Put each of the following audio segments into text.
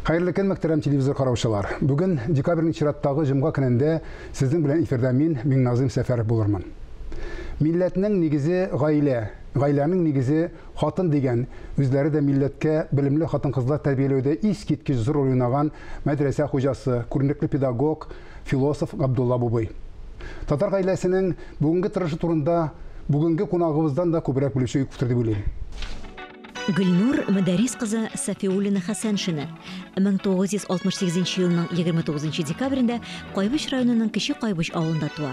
Хайырлы көн, мөхтәрәм телевизор караучылар. Бүген декабрьнең чираттагы җомга көнендә сезнең белән эфирдә мин Миңназыйм Сәфәров булырмын. Милләтнең нигезе гаилә, гаиләнең нигезе хатын дигән, үзләре дә милләткә белемле хатын-кызлар тәрбияләүдә искиткеч зур роль уйнаган мәдрәсә хуҗасы, күренекле педагог, философ Габдулла Бубый. Татар гаиләсенең бүгенге торышы турында бүгенге кунагыбыздан да күбрәк белүче күптер дип уйлыйм. Гөлнур Мәдәрис кызы Сафиуллина Хәсәншина 1968 елның 29 декабрендә Кайбыш районының Кече Кайбыш авылында туа.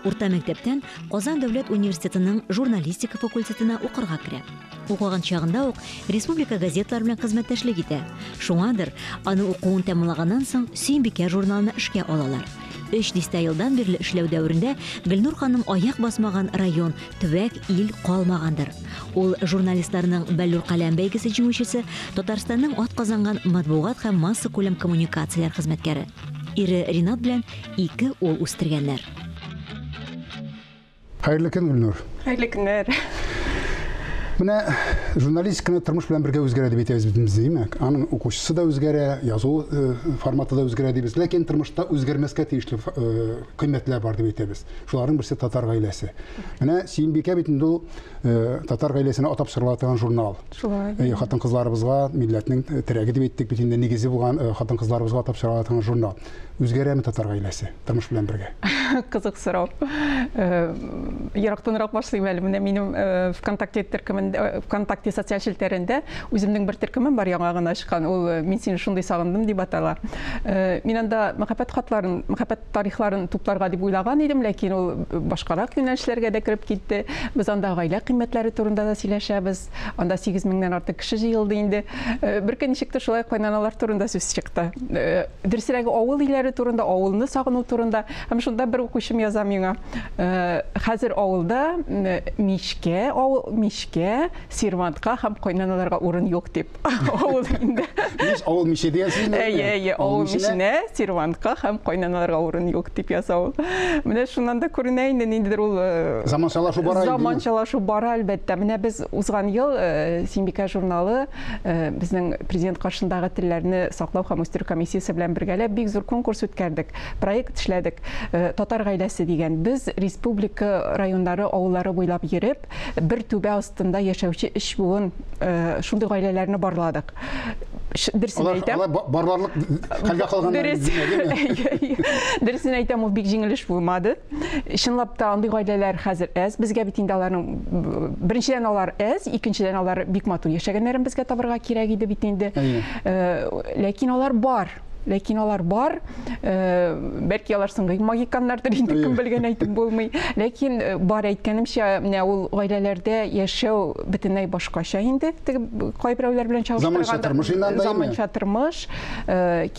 Урта мәктәптән Казан дәүләт университетының журналистика факультетына укырга керә. Укыган чагында ук республика газетлары белән хезмәттәшлек итә. Шуңадыр, аны укуын тәмамлаганнан соң Сөембикә журналын эшкә алалар. 3 елдан бирле эшләү дәверендә Гөлнур ханым аяк басмаган район, төбәк, ил калмагандыр. Ул журналистларның Бәллүр каләм бәйгесе җиңүчесе, Татарстанның атказанган матбугат һәм масса күләм коммуникацияләр хезмәткәре. Ире Ринат белән 2 ул үстергәннәр. Хайырлы көн, Гөлнур. Хайырлы көннәр. Менә журналистиканы тормыш белән бергә үзгәрә дип әйтәбез бит инде, димәк. Аның укучысы да үзгәрә, язу форматы да үзгәрә дибез. Ләкин тормышта үзгәрмәскә тиешле кыйммәтләр бар дип әйтәбез. Шуларның берсе татар гаиләсе. Менә Сөембикә бит инде ул татар гаиләсенә атап чыгарылган журнал. Шулай. Хатын-кызларыбызга милләтнең терәге дип әйттек бит инде, нигезе булган хатын-кызларыбызга атап чыгарылган журнал. Үзгәрәме татар гаиләсе тормыш белән бергә? Кызык сорау. Ярактанрак башлыйм әле. Менә минем ВКонтакте социаль челтәрендә үземнең бер төркемем бар, яңа гына чыккан. Ул мин сине шундый сагындым дип атала. Мин анда мәхәббәт хатларын, мәхәббәт тарихларын тупларга дип уйлаган идем, ләкин ул башкарак юнәлешләргә дә кереп китте. Без анда гаилә кыйммәтләре турында да сөйләшәбез. Анда 8 меңнән артык кеше җыелды инде. Бер көн ничектер шулай кайнаналар турында сүз чыкты. Дөресрәге авыл илләре турында, авылны сагыну турында. Һәм шунда бер укучым яза миңа. Хәзер авылда мишкә, сервантка һәм кайнаналарга урын юк дип. Авыл инде. Авыл мишә дигәнсез инде. Әйе, авыл мишенә, сервантка һәм кайнаналарга урын юк дип яза ул. Менә шуннан да күренә инде ниндидер ул заманчалашу бара. Заманчалашу бара әлбәттә. Менә без узган ел Сөембикә журналы безнең президент каршындагы телләрне саклау һәм үстерү комиссиясе белән бергәләп бик зур конкурс үткәрдек. Проект эшләдек. Татар гаиләсе дигән. Без республика районнары, авыллары буйлап йөреп, бер түбә астында яшәүче 3 буын шундый гаиләләрне барладык. Дөресен әйтәм. Барларлык хәлгә калганнар. Дөресен әйтәм, ул бик җиңел эш булмады. Чынлап та андый гаиләләр хәзер әз. Безгә бит инде аларның беренчедән алар әз, икенчедән алар бик матур яшәгәннәрен безгә табырга кирәк иде бит инде. Ләкин алар бар. Бәлки алар соңгы магиканнардыр инде, кем белгән әйтеп булмый. Ләкин бар әйткәнемчә, менә ул гаиләләрдә яшәү бөтенләй башкача инде. Кайберәүләр белән чагыштырганда заманча тормыш,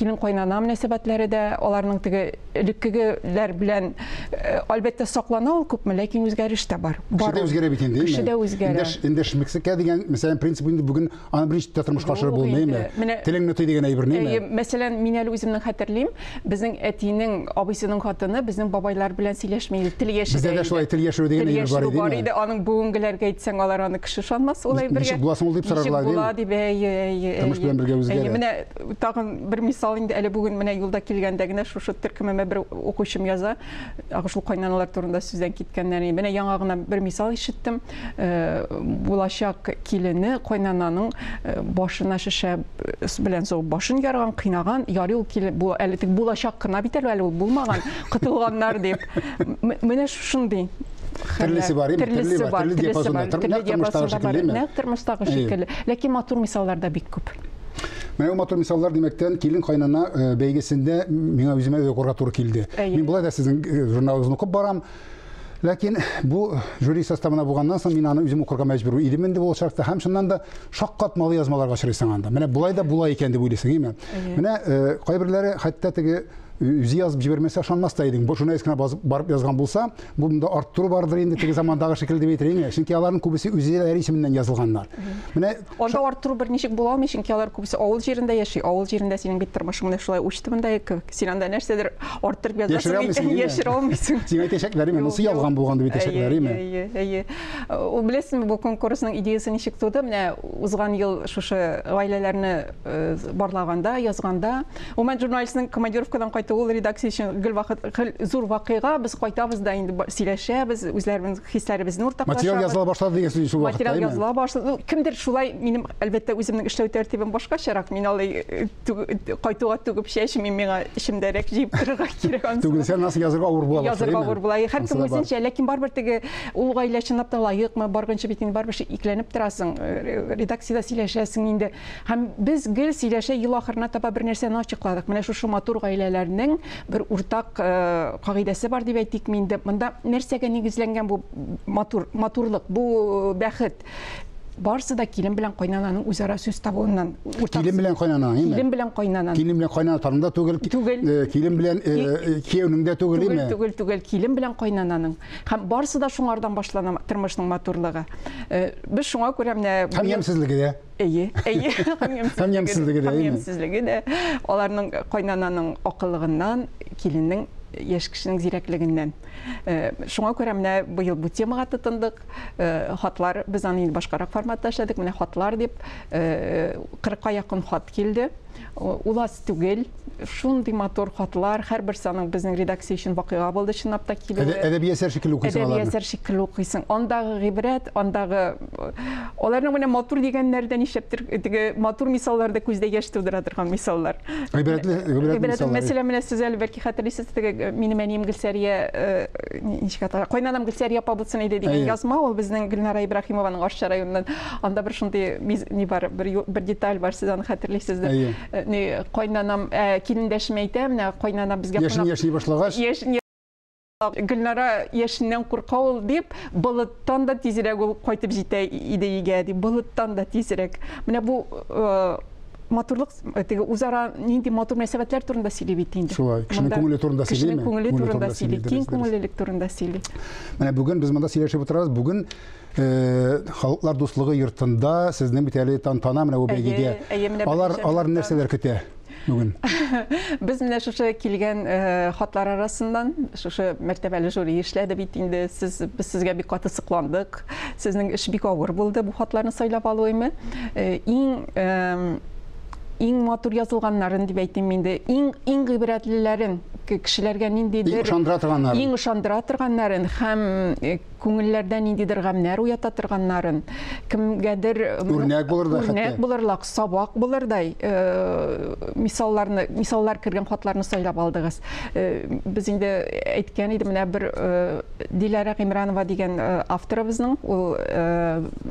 килен кайнана мөнәсәбәтләре дә аларның теге элеккегеләр белән әлбәттә саклана ул күпме, ләкин үзгәреш тә бар. Кешедә үзгәрә бит инде. Кешедә үзгәрә. Индәшмәскә дигән, мәсәлән, принцип инде бүген аны беренче тормышка ашырып булмыймы? Телеңне той дигән әйбер нәме? Мәсәлән, мин әле үземнең хәтерлим, безнең әтинең, абыйсының хатыны безнең бабайлар белән сөйләшмәйди, тел яшәде. Бездә дә шулай тел яшәү дигән әйбер бар иде. Аның бүгенгеләргә әйтсәң, алар аны кеше ышанмас, ул әйбергә. Ничек буласың ул дип сорарлар дип. Тормыш белән бергә үзгәрә. Менә тагын бер мисал инде, әле бүген менә юлда килгәндә генә шушы төркемемә бер укучым яза, шул кайнаналар турында сүздән киткәннәр. Менә яңа гына бер мисал ишеттем. Булачак килене кайнананың башына шешә белән зур башын ярган, кыйнаган, ярый ул бу әле тик булачак кына бит әле ул булмаган, кытылганнар дип. Менә шундый. Төрлесе бар, төрле диапазонда бар. Нәкъ тормыштагы шикелле. Ләкин матур мисаллар да бик күп. Менә матур мисаллар димәктән килен кайнана бәйгесендә миңа үземә дә укырга туры килде. Мин булай да сезнең журналыгызны укып барам. Ләкин бу жюри составына булганнан соң мин аны үзем укырга мәҗбүр идем инде ул шартта. Һәм шуннан да шаккат малы язмаларга очрыйсың анда. Менә булай да була икән дип уйлыйсың, әйме? Менә кайберләре хәтта теге үзе язып җибәрмәсә ышанмас та идең. Бу журналистка барып язган булса, бунда арттыру бардыр инде теге замандагы шикелле дип әйтергә. Чөнки аларның күбесе үзләре исеменнән язылганнар. Менә анда арттыру бер ничек була алмый, чөнки алар күбесе авыл җирендә яши. Авыл җирендә синең бит тормышың менә шулай учты монда син анда нәрсәдер арттырып язасың, яшерә алмыйсың. Син әйтәчәкләр мен ул ялган булган дип әйтәчәкләр име? Әйе. Ул беләсеңме, бу конкурсның идеясы ничек туды? Менә узган ел шушы гаиләләрне барлаганда, язганда, мен журналистның командировкадан кайту ул редакция өчен гел вакыт зур вакыйга, без кайтабыз да инде сөйләшәбез, үзләребез хисләребезне уртаклашабыз. Материал языла башлады дигән сүз шул вакытта. Материал языла башлады. Кемдер шулай, минем әлбәттә үземнең эшләү тәртибем башкачарак. Мин алай кайтуга түгеп чәчмим, миңа эшемдәрәк җыеп торырга кирәк. Түгелсә насıl язырга авыр була башлый. Язырга авыр була. Һәркем үзенчә, ләкин барбер теге ул гаилә чынлап та лаекмы, барганчы бит инде барбер икләнеп торасың, редакциядә сөйләшәсең инде. Һәм без гел сөйләшә ел ахырына таба бер нәрсәне ачыкладык. Менә шушы матур гаиләләрнең бер уртак кагыйдәсе бар дип әйтик миндә. Монда нәрсәгә нигезләнгән бу матурлык, бу бәхет. Барсы да килен белән кайнананың үзара сүз табуыннан. Килен белән кайнана, име? Килен белән кайнана. Килен белән кайнана тарында түгел. Килен белән кияүнең дә түгел, име? Түгел, килен белән кайнананың. Һәм барсы да шуңардан башлана тормышның матурлыгы. Без шуңа күрә менә һәм ямьсезлеге дә. Әйе. Һәм ямьсезлеге дә, име? Ямьсезлеге дә. Аларның кайнананың акыллыгыннан, киленнең яшь кешенең зирәклегеннән. Шуңа күрә менә быел бу темага тотындык. Хатлар, без аны инде башкарак форматта эшләдек. Менә хатлар дип 40-ка якын хат килде. Ул аз түгел. Шундый матур хатлар, һәрбер саның безнең редакция өчен вакыйга булды, чынлап та килү. Әдәби әсәр шикелле укыйсың аларны. Әдәби әсәр шикелле укыйсың. Андагы гыйбрәт, андагы аларның менә матур дигәннәрдән ишәптер, теге матур мисалларда күздә яшь тудыра торган мисаллар. Гыйбрәтле мисаллар. Мәсәлән, менә сез әле бәлки хәтерлисез, теге минем әнием Гөлсәрия, ничек атала, кайнанам Гөлсәрия Пабылсын иде дигән язма, ул безнең Гөлнара Ибраһимованың Арча районыннан. Анда бер шундый ни бар, бер деталь бар, сез аны хәтерлисездер. Кайнанам килендәшем әйтә, менә кайнана безгә яшни башлагач. Гөлнара яшеннән курка ул дип, болыттан да тизрәк ул кайтып җитә иде өйгә дип, болыттан да тизрәк. Менә бу матурлык, теге үзара нинди матур мөнәсәбәтләр турында сөйли бит инде. Шулай, кешенең күңеле турында сөйлиме? Кешенең күңеле турында сөйли, киң күңеллелек турында сөйли. Менә бүген без монда сөйләшеп утырабыз. Бүген халыклар дуслыгы йортында сезнең бит әле тантана менә бу бәйгегә. Алар нәрсәләр көтә бүген? Без менә шушы килгән хатлар арасыннан шушы мәртәбәле жюри эшләде бит инде. Без сезгә бик каты сыкландык. Сезнең эш бик авыр булды бу хатларны сайлап алуыймы? Иң матур язылганнарын дип әйтим инде. Иң гыйбрәтлеләрен кешеләргә ниндидер иң ышандыра торганнарын һәм күңелләрдә ниндидер гамнәр уята торганнарын, кемгәдер үрнәк булырлык, сабак булырдай мисаллар кергән хатларны сайлап алдыгыз. Без инде әйткән идем, менә бер Диләрә Гыймранова дигән авторыбызның, ул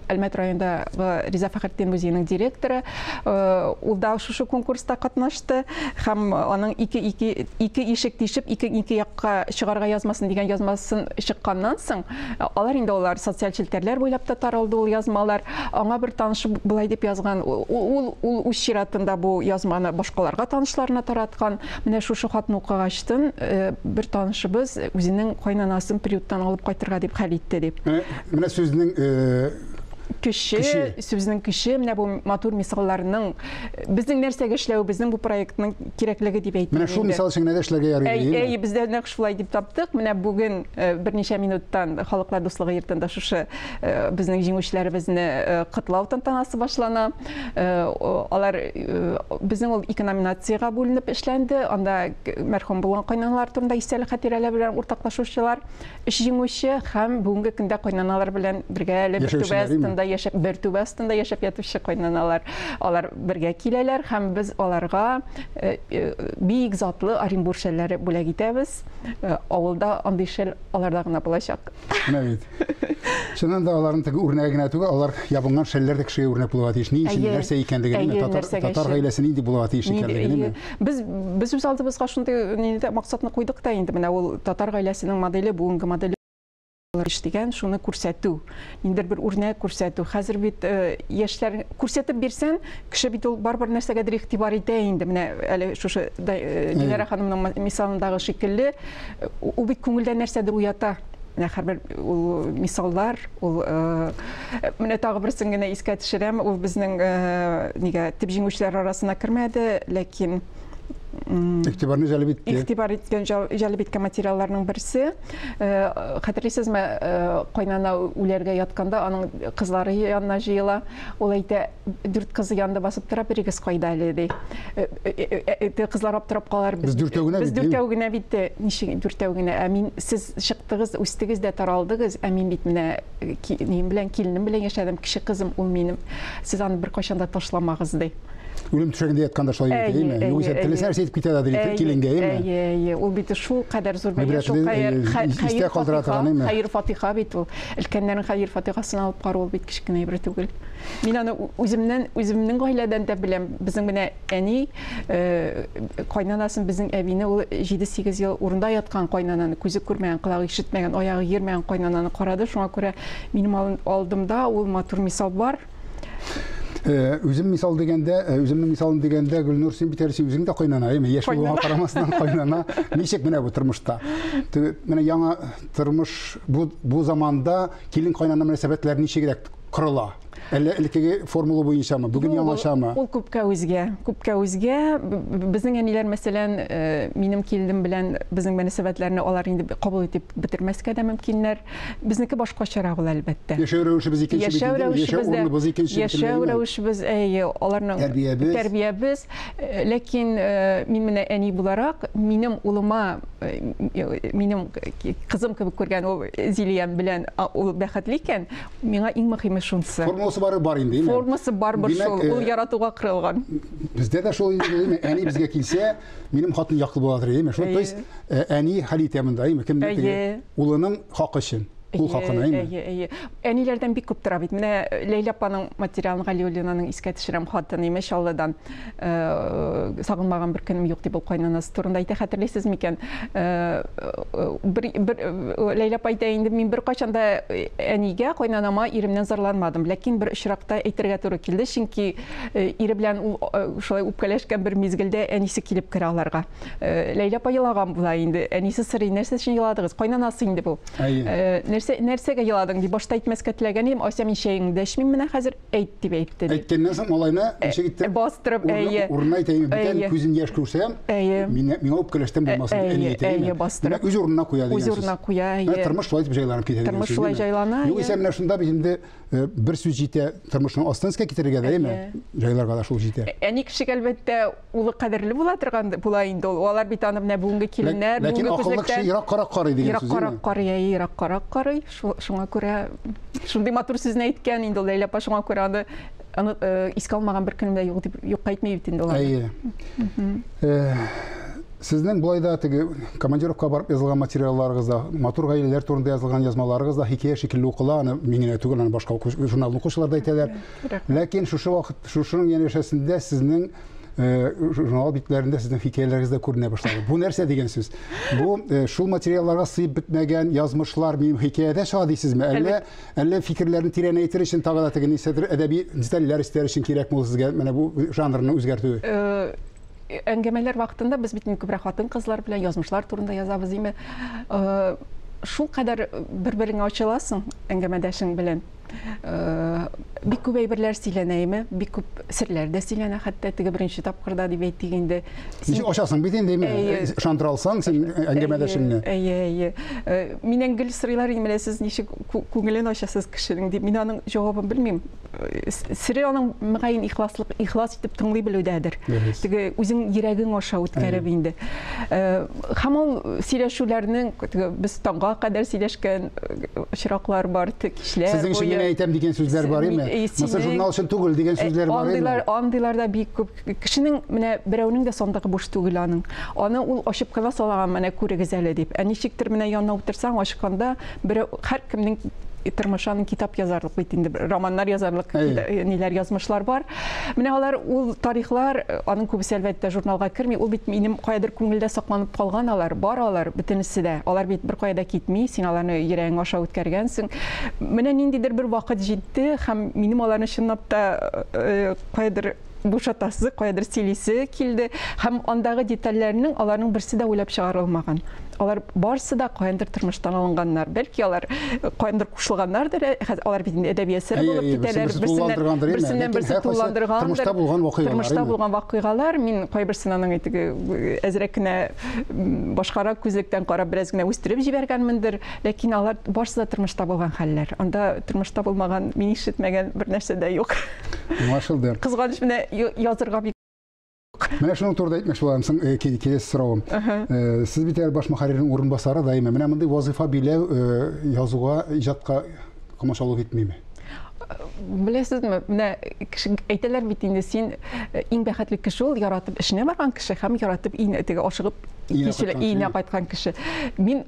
Әлмәт районындагы Риза Фәхретдин музееның директоры, ул да шушы конкурста катнашты һәм аның ике ишек тишеп, ике якка чыгарга язмасын дигән язмасын чыкканнан соң, алар социаль челтәрләр буйлап та таралды ул язмалар. Аңа бер танышы булай дип язган, ул үз чиратында бу язманы башкаларга танышларына тараткан. Менә шушы хатны укыгачтын бер танышыбыз үзенең кайнанасын приюттан алып кайтырга дип хәл итте дип. Менә сүзнең Сүзнең көче, менә бу матур мисалларның безнең нәрсәгә эшләү, безнең бу проектның кирәклеге дип әйтәм. Менә шул мисал өчен нәрсә эшләргә ярый. Бездә нәкъ шулай дип таптык. Менә бүген берничә минуттан халыклар дуслыгы йортында шушы безнең җиңүчеләребезне котлау тантанасы башлана. Алар безнең ул 2 номинациягә бүленеп эшләнде. Анда мәрхүм булган кайнаналар турында истәлек хатирәләр белән уртаклашучылар, 3 җиңүче һәм бүгенге көндә кайнаналар белән бергә бер түбә астында яшәп ятучы кайнаналар. Алар бергә киләләр һәм без аларга бик затлы Оренбур шәлләре бүләк итәбез. Авылда андый шәл аларда гына булачак. Менә бит. Шуннан да аларның теге үрнәгенә түгел, алар ябынган шәлләр дә кешегә үрнәк булырга тиеш. Ни өчен нәрсә икәнлеген, татар гаиләсе нинди булырга тиеш икәнлеген. Без үз алдыбызга шундый максатны куйдык та инде. Менә ул татар гаиләсенең модели, бүгенге модели иштеген, шуны күрсәтү. Ниндер бер үрнәк күрсәтү. Хәзер бит яшьләр күрсәтеп бирсәң, кеше бит ул барбер нәрсәгәдер игътибар итә инде. Менә әле шушы Диләрә ханымның мисалындагы шикелле, ул бит күңелдә нәрсәдер уята. Менә һәрбер ул мисаллар, ул менә тагы берсен генә искә төшерәм, ул безнең нигә төп җиңүчеләр арасына кермәде, ләкин İktibarını cəlb etdi. İktibar etken, cəlb etken materiallarının birisi. Xatırlıyсызмы, qaynana үләргә ятканда, аның кызлары янына җыела. Ул әйтә, 4 кызы янында басып тора, берегез кайда әле ди. Кызлар аптырап калар. Без дүртәү генә бит, ничек дүртәү генә. Ә мин, сез чыктыгыз, үстегез дә таралдыгыз. Ә мин бит менә нем белән, килинем белән яшәдем, кеше кызым ул минем. Сез аны бер кайчан да ташламагыз ди. Үлем түшәгендә ятканда шулай итә, әйме? Югыйсә теләсә нәрсә әйтеп китә дә киленгә, әйме? Ул бит шул кадәр зур бәя, шул хәйр фатиха бит ул. Өлкәннәрнең хәйр фатихасын алып карау бит кичкенә бер түгел. Мин аны үземнең гаиләдән дә беләм. Безнең менә әни кайнанасын, безнең әбине ул 7-8 ел урында яткан кайнананы, күзе күрмәгән, колагы ишетмәгән, аягы йөрмәгән кайнананы карады. Шуңа күрә минем алдымда ул матур мисал бар. Үзем мисал дигәндә, үземнең мисалым дигәндә, Гөлнур, син битәрсең үзең дә кайнана, әйме? Яшь булуга карамастан кайнана. Ничек менә бу тормышта? Менә яңа тормыш бу заманда килен кайнана мөнәсәбәтләре ничегрәк корыла? Әллә элеккеге формула буенчамы? Бүген яңачамы? Ул күпкә үзгә. Безнең әниләр мәсәлән, минем килдем белән безнең мөнәсәбәтләрне алар инде кабул итеп бетермәскә дә мөмкиннәр. Безнеке башкачарак ул әлбәттә. Яшәү рәвешебез икенче бит. Яшәү рәвешебез, аларның тәрбиябез. Ләкин мин менә әни буларак, минем улыма, минем кызым кебек күргән ул Зилиям белән ул бәхетле икән, миңа иң мөһиме шунсы. Формасы бар инде, әйме? Формасы бар шул, ул яратуга кырылган. Бездә дә шул инде, әни безгә килсә, минем хатын яклы буладыр, әйме? Шул, то есть әни хәл итә монда, әйме? Кем улының хакы өчен. Ул хакына, әйме? Әниләрдән бик күп тора бит. Менә Ләйлә апаның материалын Галиуллинаның искә төшерәм, хатыны имеш Алладан сагынмаган бер көнем юк дип ул кайнанасы турында әйтә. Хәтерлисезме икән? Ләйлә апа әйтә инде, мин бер кайчан да әнигә, кайнанама иремнән зарланмадым, ләкин бер очракта әйтергә туры килде, чөнки ире белән ул шулай үпкәләшкән бер мизгелдә әнисе килеп керә аларга. Ләйлә апа елаган була инде. Әнисе сорый, нәрсә өчен еладыгыз? Кайнанасы инде бу. Нәрсәгә еладың дип башта әйтмәскә теләгән идем, Ася, мин шәеңдә эчмим, менә хәзер әйт дип әйтте. Әйткәннән соң малайны ничек итте? Бастырып, урынына әйтәйме, бүтән күзен яшь күрсәм, миңа үпкәләштән булмасын, әни әйтә. Бастырып. Үз урынына куя дигән сүз. Үз урынына куя. Тормыш шулай дип җайланып китә. Тормыш шулай җайлана. Югыйсә менә шунда бит инде бер сүз җитә, тормышның астынска китәргә дә, әйме? Җайларга да шул җитә. Әни кеше әлбәттә улы кадерле була торган була инде ул. Алар бит аны менә бүгенге киленнәр, бүгенге күзлектә. Ләкин акыллы кеше ерак карак карый дигән сүз. Ерак карак, шуңа күрә шундый матур сүзне әйткән инде Ләйлә апа, шуңа күрә аны искә алмаган бер көнемдә юк әйтмәй бит инде алар. Сезнең булай да теге командировка барып язылган материалларыгызда, матур гаиләләр турында язылган язмаларыгызда хикәя шикелле укыла, аны миңа түгел, аны башка журнал укучылар да әйтәләр. Ләкин шушы вакыт, шушының янәшәсендә сезнең журнал битләрендә сезнең хикәяләрегез дә күренә башлады. Бу нәрсә дигән сүз? Бу шул материалларга сыйып бетмәгән язмышлар минем хикәядә чыга дисезме? Әллә фикерләрне тирәнәйтер өчен тагы да теге нисәдер әдәби детальләр истәр өчен кирәкме сезгә менә бу жанрны үзгәртү? Әңгәмәләр вакытында без бит күбрәк хатын-кызлар белән язмышлар турында язабыз, име? Шул кадәр бер-береңә ачыласың әңгәмәдәшең белән. Бик күп әйберләр сөйләнәйме, бик күп серләр дә сөйләнә, хәтта теге беренче тапкырда дип әйтик инде. Ничек ачасың бит инде, шантыралсаң син әңгәмәдәшеңне. Миннән гел сырлар имелә, сез ничек күңелен ачасыз кешенең дип, мин аның җавабын белмим. Сире аның мөгаен ихлас итеп тыңлый белүдәдер. Теге үзең йөрәгең аша үткәреп инде. Һәм ул сөйләшүләрнең без таңга кадәр сөйләшкән очраклар бар, кишләр. Сезнең өчен генә әйтәм дигән сүзләр бар име? Мәсәлән, журнал өчен түгел дигән сүзләр бар име? Андыйларда бик күп. Кешенең менә берәүнең дә сандыгы буш түгел аның. Аны ул ачып кына салган, менә күрегез әле дип. Ничектер менә янына утырсаң, ачканда берәү һәркемнең тормышан китап язарлык бит инде, романнар язарлык ниләр язмышлар бар. Менә алар ул тарихлар, аның күбесе әлбәттә журналга керми, ул бит минем кайдыр күңелдә сакланып калган алар, бар алар бөтенесе дә. Алар бит бер кайда китми, син аларны йөрәгең аша үткәргәнсең. Менә ниндидер бер вакыт җитте һәм минем аларны чынлап та кайдыр бушатасы, кайдыр сөйлисе килде һәм андагы детальләрнең аларның берсе дә уйлап чыгарылмаган. Алар барсы да кайдыр тормыштан алынганнар. Бәлки алар кайдыр кушылганнардыр. Алар бит инде әдәби әсәр булып китәләр. Берсеннән берсе тулландыргандыр. Тормышта булган вакыйгалар. Мин кайберсен аның әйтеге әзрәк кенә башкарак күзлектән карап бераз генә үстереп җибәргәнмендер. Ләкин алар барсы да тормышта булган хәлләр. Анда тормышта булмаган, мин ишетмәгән бер нәрсә дә юк. Машылды. Кызганыч менә язырга бик. Менә шуның турында әйтмәкче булам, келесі сорауым. Сез бит баш мөхәррирнең урынбасары даими. Менә мондый вазифа биләү язуга, иҗатка комачаулык итмиме? Беләсезме, менә әйтәләр бит инде син иң бәхетле кеше ул яратып эшенә барган кеше һәм яратып теге ашыгып иенә кайткан кеше. Мин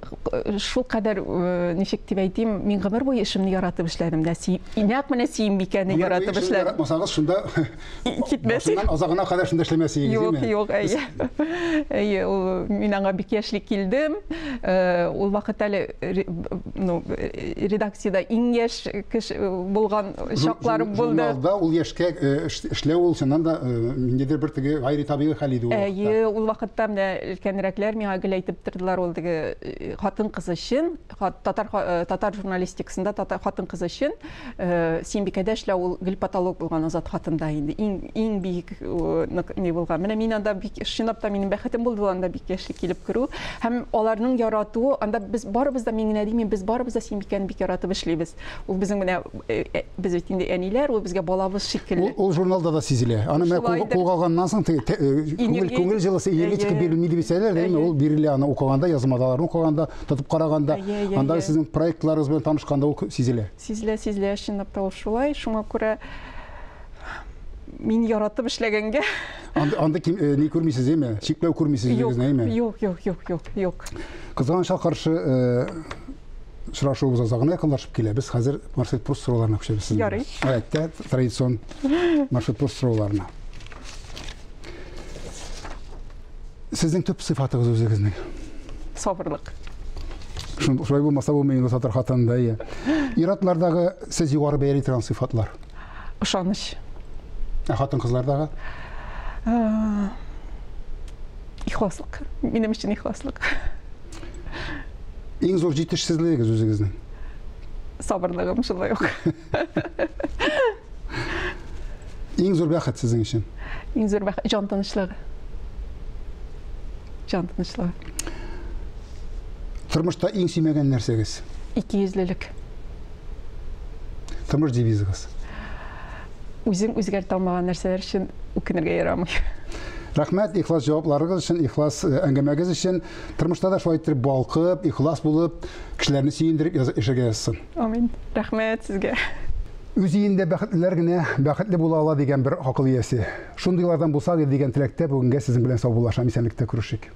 шул кадәр ничек дип әйтим, мин гомер буе эшемне яратып эшләдем дә, нәкъ менә Сөембикәне яратып эшләдем. Яратмасагыз, шунда китмәсен. Азагына кадәр шунда эшләмәсегез, юкмы? Юк, әйе. Ул мин аңа бик яшьли килдем. Ул вакыт әле редакциядә иң яшь кеше булган шаклар булды. Журналда ул яшькә эшләү ул чыннан да ниндидер бер теге гайри табигый хәл иде ул. Әйе, ул вакытта менә өлкәнрәкләр миңа гел әйтеп тордылар, ул теге хатын-кыз өчен, татар журналистикасында хатын кыз өчен Сөембикәдә эшләү ул гел патолог булган Азат хатында инде. Иң бик не булган. Менә мин анда бик чынлап та минем бәхетем булды анда бик яшьли килеп керү һәм аларның яратуы, анда без барыбыз да, мин генә димим, без барыбыз да Сөембикәне бик яратып эшлибез. Ул безнең менә без бит инде әниләр, ул безгә балабыз шикелле. Ул журналда да сизелә. Аны менә кулга алганнан соң күңел җылысы энергетика бирелмиде дисәләр, ул бирелә, аны укыганда, язмаларын укыганда, тотып караганда, анда сезнең проектларыгыз белән танышканда ул сизелә. Сизелә, чынлап та ул шулай. Шуңа күрә мин яратып эшләгәнгә. Анда ни күрмисез, әйме? Чикләү күрмисез үзегезне, әйме? Юк. Кызганычка каршы очрашуыбыз азагына якынлашып килә. Без хәзер Маршрут Пруст сорауларына күчәбез. Ярый. Гадәттә традицион Маршрут Пруст сорауларына. Сезнең төп сыйфатыгыз үзегезнең? Сабырлык. Шулай булмаса бу мин татар хатында ия. Иратлардагы сез югары бәяле торган сыйфатлар. Ышаныч. Хатын-кызлардагы? Ихласлык. Минем өчен ихласлык. Иң зур җитешсезлегегез үзегезнең? Сабырлыгым шулай ук. Иң зур бәхет сезнең өчен? Иң зур бәхет җан тынычлыгы. Тормышта иң сөймәгән нәрсәгез? Икейөзлелек. Тормыш девизыгыз? Үзең үзгәртә алмаган нәрсәләр өчен үкенергә ярамый. Рәхмәт ихлас җавапларыгыз өчен, ихлас әңгәмәгез өчен. Тормышта да шулай итеп балкып, ихлас булып, кешеләрне сөендереп яшәргә язсын. Амин. Рәхмәт сезгә. Үз өендә бәхетлеләр генә бәхетле була ала дигән бер акыл иясе. Шундыйлардан булсак дигән теләктә бүгенгә сезнең белән саубуллашам, исәнлектә күрешик.